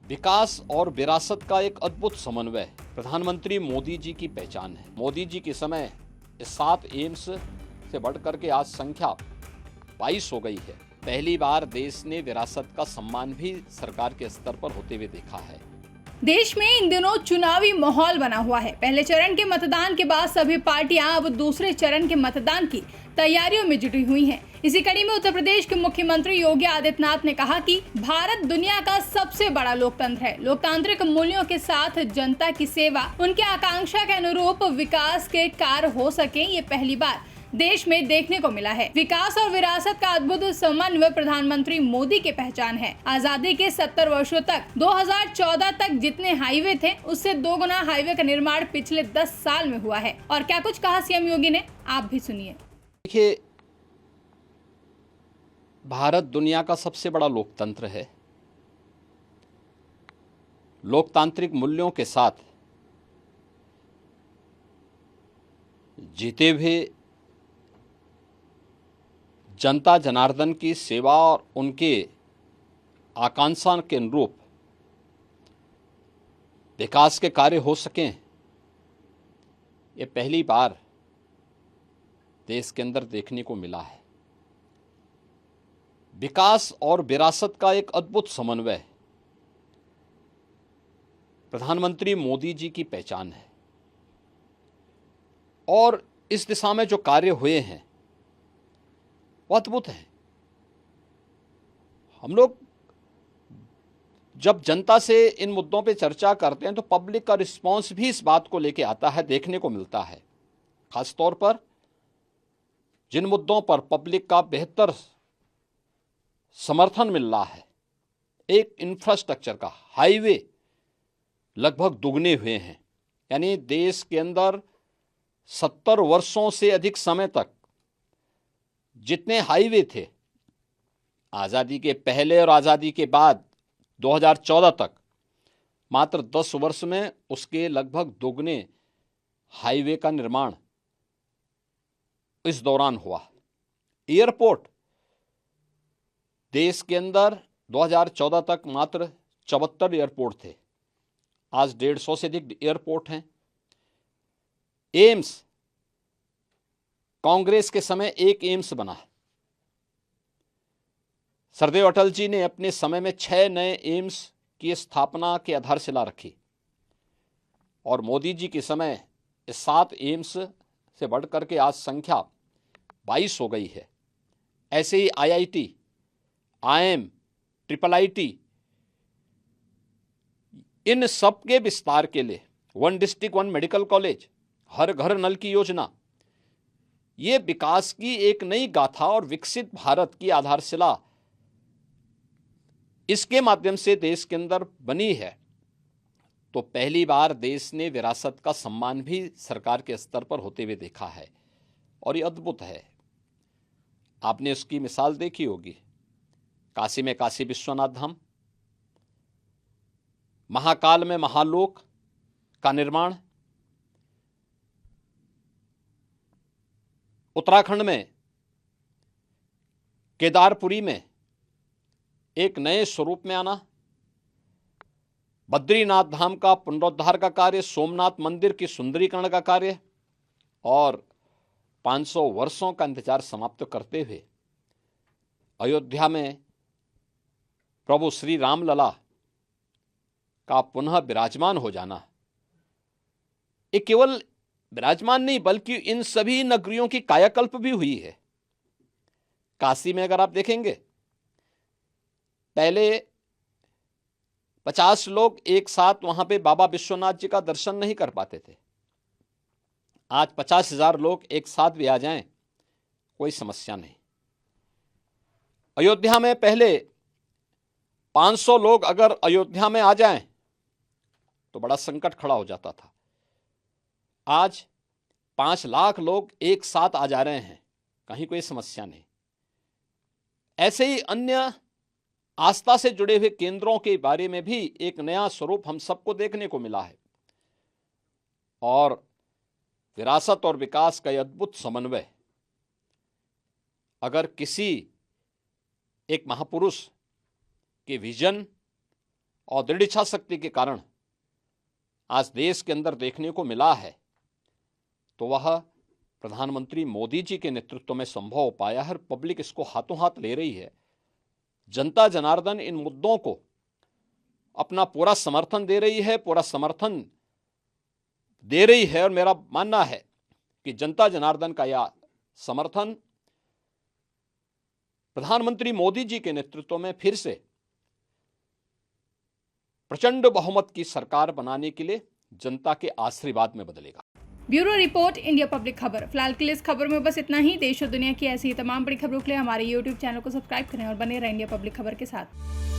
विकास और विरासत का एक अद्भुत समन्वय प्रधानमंत्री मोदी जी की पहचान है। मोदी जी के समय 7 एम्स से बढ़कर के आज संख्या 22 हो गई है। पहली बार देश ने विरासत का सम्मान भी सरकार के स्तर पर होते हुए देखा है। देश में इन दिनों चुनावी माहौल बना हुआ है। पहले चरण के मतदान के बाद सभी पार्टियां अब दूसरे चरण के मतदान की तैयारियों में जुटी हुई हैं। इसी कड़ी में उत्तर प्रदेश के मुख्यमंत्री योगी आदित्यनाथ ने कहा कि भारत दुनिया का सबसे बड़ा लोकतंत्र है। लोकतांत्रिक मूल्यों के साथ जनता की सेवा, उनके आकांक्षा के अनुरूप विकास के कार्य हो सके, ये पहली बार देश में देखने को मिला है। विकास और विरासत का अद्भुत समन्वय प्रधानमंत्री मोदी की पहचान है। आजादी के 70 वर्षों तक 2014 तक जितने हाईवे थे, उससे 2 गुना हाईवे का निर्माण पिछले 10 साल में हुआ है। और क्या कुछ कहा सीएम योगी ने, आप भी सुनिए। देखिए, भारत दुनिया का सबसे बड़ा लोकतंत्र है। लोकतांत्रिक मूल्यों के साथ जीते हुए जनता जनार्दन की सेवा और उनके आकांक्षा के अनुरूप विकास के कार्य हो सकें, ये पहली बार देश के अंदर देखने को मिला है। विकास और विरासत का एक अद्भुत समन्वय प्रधानमंत्री मोदी जी की पहचान है और इस दिशा में जो कार्य हुए हैं वो अद्भुत है। हम लोग जब जनता से इन मुद्दों पे चर्चा करते हैं तो पब्लिक का रिस्पांस भी इस बात को लेके आता है, देखने को मिलता है। खासतौर पर जिन मुद्दों पर पब्लिक का बेहतर समर्थन मिल रहा है, एक इंफ्रास्ट्रक्चर का हाईवे लगभग दुगने हुए हैं। यानी देश के अंदर 70 वर्षों से अधिक समय तक जितने हाईवे थे, आज़ादी के पहले और आज़ादी के बाद 2014 तक, मात्र 10 वर्ष में उसके लगभग दोगुने हाईवे का निर्माण इस दौरान हुआ। एयरपोर्ट देश के अंदर 2014 तक मात्र 74 एयरपोर्ट थे, आज 150 से अधिक एयरपोर्ट हैं। एम्स, कांग्रेस के समय एक एम्स बना। सरदेव अटल जी ने अपने समय में 6 नए एम्स की स्थापना की आधारशिला रखी और मोदी जी के समय 7 एम्स से बढ़कर के आज संख्या 22 हो गई है। ऐसे ही IIT, IIM, IIIT, इन सब के विस्तार के लिए 1 डिस्ट्रिक्ट 1 मेडिकल कॉलेज, हर घर नल की योजना, ये विकास की एक नई गाथा और विकसित भारत की आधारशिला इसके माध्यम से देश के अंदर बनी है। तो पहली बार देश ने विरासत का सम्मान भी सरकार के स्तर पर होते हुए देखा है और ये अद्भुत है। आपने उसकी मिसाल देखी होगी, काशी में काशी विश्वनाथ धाम, महाकाल में महालोक का निर्माण, उत्तराखंड में केदारपुरी में एक नए स्वरूप में आना, बद्रीनाथ धाम का पुनरुद्धार का कार्य, सोमनाथ मंदिर की सुंदरीकरण का कार्य और 500 वर्षों का इंतजार समाप्त करते हुए अयोध्या में प्रभु श्री रामलला का पुनः विराजमान हो जाना। ये केवल विराजमान नहीं बल्कि इन सभी नगरियों की कायाकल्प भी हुई है। काशी में अगर आप देखेंगे, पहले 50 लोग एक साथ वहां पे बाबा विश्वनाथ जी का दर्शन नहीं कर पाते थे। आज 50,000 लोग एक साथ भी आ जाएं, कोई समस्या नहीं। अयोध्या में पहले 500 लोग अगर अयोध्या में आ जाएं तो बड़ा संकट खड़ा हो जाता था। आज 5 लाख लोग एक साथ आ जा रहे हैं, कहीं कोई समस्या नहीं। ऐसे ही अन्य आस्था से जुड़े हुए केंद्रों के बारे में भी एक नया स्वरूप हम सबको देखने को मिला है और विरासत और विकास का यह अद्भुत समन्वय अगर किसी एक महापुरुष के विजन और दृढ़ इच्छा शक्ति के कारण आज देश के अंदर देखने को मिला है, तो वह प्रधानमंत्री मोदी जी के नेतृत्व में संभव हो पाया है। पब्लिक इसको हाथों हाथ ले रही है। जनता जनार्दन इन मुद्दों को अपना पूरा समर्थन दे रही है, पूरा समर्थन दे रही है। और मेरा मानना है कि जनता जनार्दन का यह समर्थन प्रधानमंत्री मोदी जी के नेतृत्व में फिर से प्रचंड बहुमत की सरकार बनाने के लिए जनता के आशीर्वाद में बदलेगा। ब्यूरो रिपोर्ट, इंडिया पब्लिक खबर। फिलहाल के लिए इस खबर में बस इतना ही। देश और दुनिया की ऐसी ही तमाम बड़ी खबरों के लिए हमारे YouTube चैनल को सब्सक्राइब करें और बने रहें इंडिया पब्लिक खबर के साथ।